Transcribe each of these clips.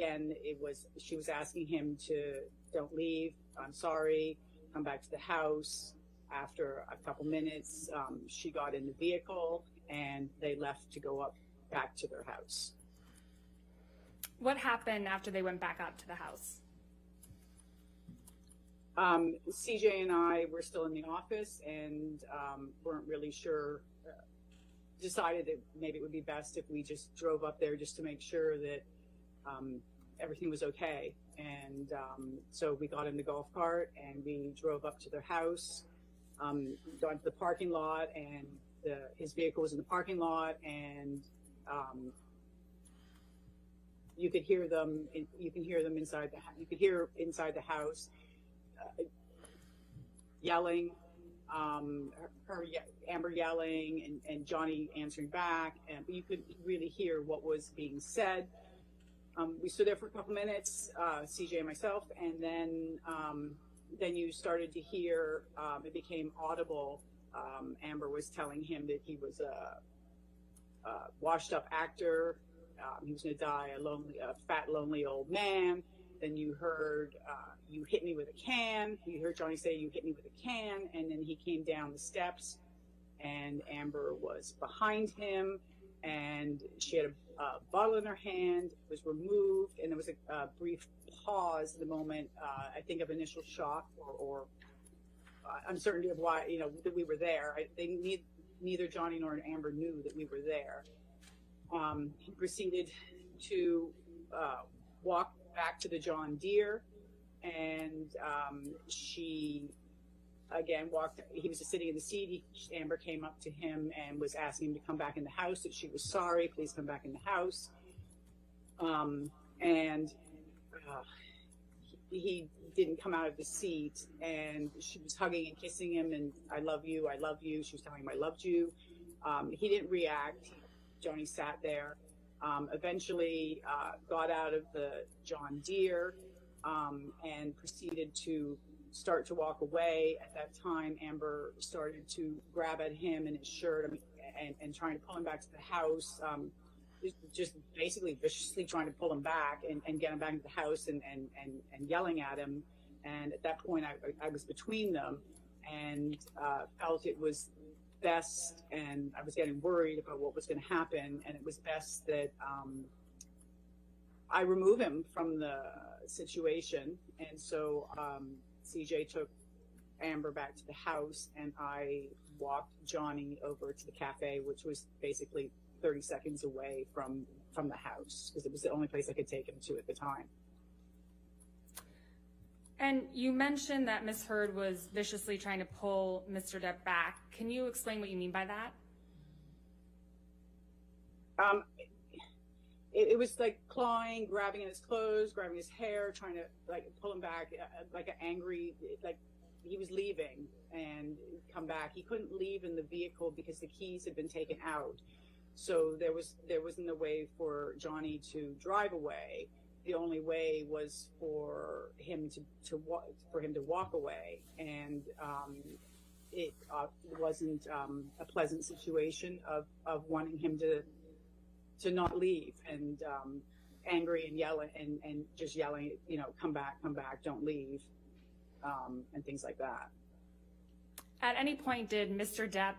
again, she was asking him to don't leave. I'm sorry. Come back to the house. After a couple minutes, she got in the vehicle and they left to go back to their house. What happened after they went back up to the house? CJ and I were still in the office and weren't really sure. Decided that maybe it would be best if we just drove up there just to make sure that everything was okay. And so we got in the golf cart and we drove up to their house, got into the parking lot, and his vehicle was in the parking lot, and you could hear them. You can hear them inside you could hear inside the house yelling. Amber yelling and Johnny answering back, and you could really hear what was being said. We stood there for a couple minutes, CJ and myself, and then you started to hear, it became audible. Amber was telling him that he was a washed up actor. He was going to die a fat, lonely old man. Then you heard, you hit me with a can. You heard Johnny say, you hit me with a can. And then he came down the steps and Amber was behind him and she had a bottle in her hand, was removed. And there was a brief pause the moment, I think, of initial shock or uncertainty of why, that we were there. I think neither Johnny nor Amber knew that we were there. He proceeded to walk back to the John Deere, and she again walked. He was just sitting in the seat. Amber came up to him and was asking him to come back in the house, that she was sorry, please come back in the house. And he didn't come out of the seat, and she was hugging and kissing him, and I love you, I love you. She was telling him I loved you. He didn't react. Johnny sat there. Eventually got out of the John Deere and proceeded to start to walk away. At that time, Amber started to grab at him and his shirt and trying to pull him back to the house, just basically viciously trying to pull him back and get him back into the house and yelling at him. And at that point, I was between them and felt it was best, and I was getting worried about what was going to happen, and it was best that I remove him from the situation. And so CJ took Amber back to the house, and I walked Johnny over to the cafe, which was basically 30 seconds away from the house, because it was the only place I could take him to at the time. And you mentioned that Ms. Heard was viciously trying to pull Mr. Depp back. Can you explain what you mean by that? It was like clawing, grabbing at his clothes, grabbing his hair, trying to pull him back, like an angry, like he was leaving and come back. He couldn't leave in the vehicle because the keys had been taken out. So there wasn't a way for Johnny to drive away. The only way was for him to walk away, and it wasn't a pleasant situation of wanting him to not leave, and angry and yelling and just yelling, come back, don't leave, and things like that. At any point, did Mr. Depp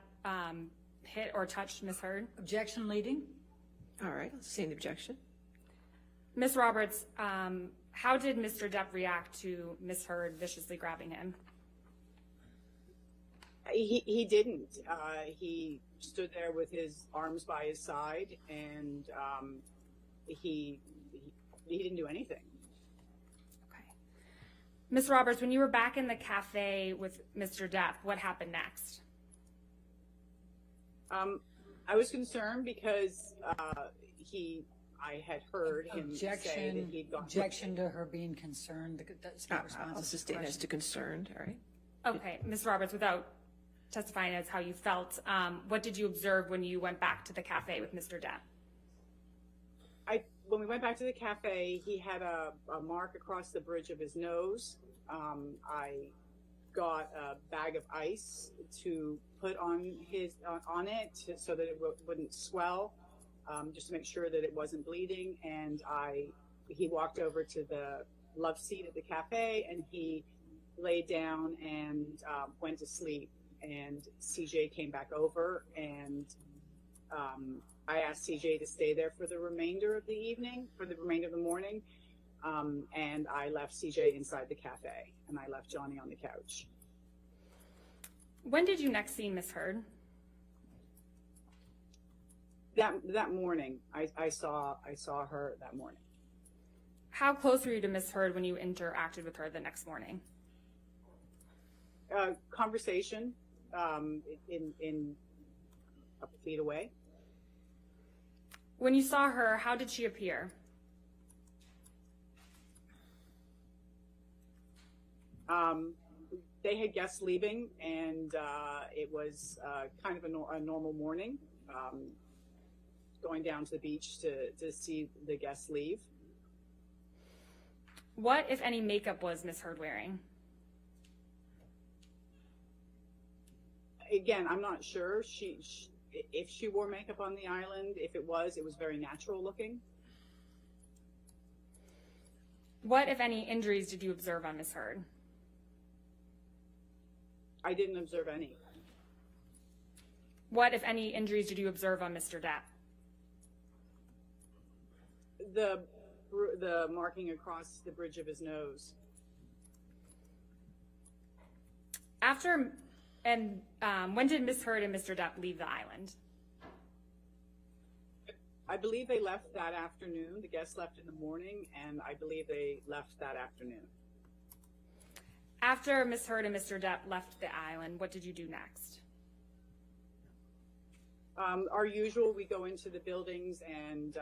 hit or touch Ms. Heard? Objection leading. All right, let's see an objection. Ms. Roberts, how did Mr. Depp react to Ms. Heard viciously grabbing him? He didn't. He stood there with his arms by his side, and he didn't do anything. Okay. Ms. Roberts, when you were back in the cafe with Mr. Depp, what happened next? I was concerned because I had heard him say that he'd gone. Objection to her being concerned. That's not responsive. I'll sustain as to concerned. All right. Okay, Ms. Roberts, without testifying as how you felt, what did you observe when you went back to the cafe with Mr. Depp? When we went back to the cafe, he had a mark across the bridge of his nose. I got a bag of ice to put on it so that it wouldn't swell. Just to make sure that it wasn't bleeding, and I he walked over to the love seat at the cafe and he laid down and went to sleep. And CJ came back over, and I asked CJ to stay there for the remainder of the evening, for the remainder of the morning. And I left CJ inside the cafe, and I left Johnny on the couch. When did you next see Miss Heard? That morning, I saw her that morning. How close were you to Miss Heard when you interacted with her the next morning? Conversation in a couple feet away. When you saw her, how did she appear? They had guests leaving, and it was kind of a normal morning, going down to the beach to see the guests leave. What, if any, makeup was Miss Heard wearing? Again, I'm not sure if she wore makeup on the island. If it was very natural looking. What, if any, injuries did you observe on Miss Heard? I didn't observe any. What, if any, injuries did you observe on Mr. Depp? The marking across the bridge of his nose. When did Miss Heard and Mr. Depp leave the island? I believe they left that afternoon. The guests left in the morning, and I believe they left that afternoon. After Miss Heard and Mr. Depp left the island, what did you do next? Our usual, we go into the buildings and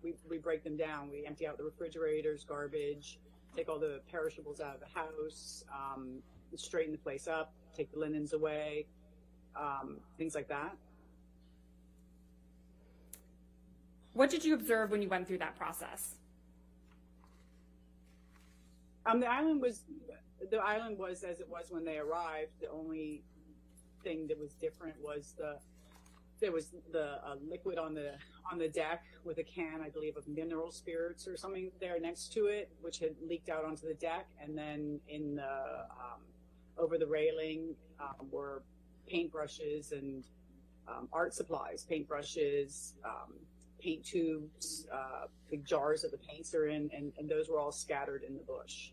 we break them down. We empty out the refrigerators, garbage, take all the perishables out of the house, straighten the place up, take the linens away, things like that. What did you observe when you went through that process? The island was as it was when they arrived. The only thing that was different was there was the liquid on the deck with a can, I believe, of mineral spirits or something there next to it, which had leaked out onto the deck. And then in the over the railing were paintbrushes and art supplies, paintbrushes, paint tubes, big jars that the paints are in, and those were all scattered in the bush.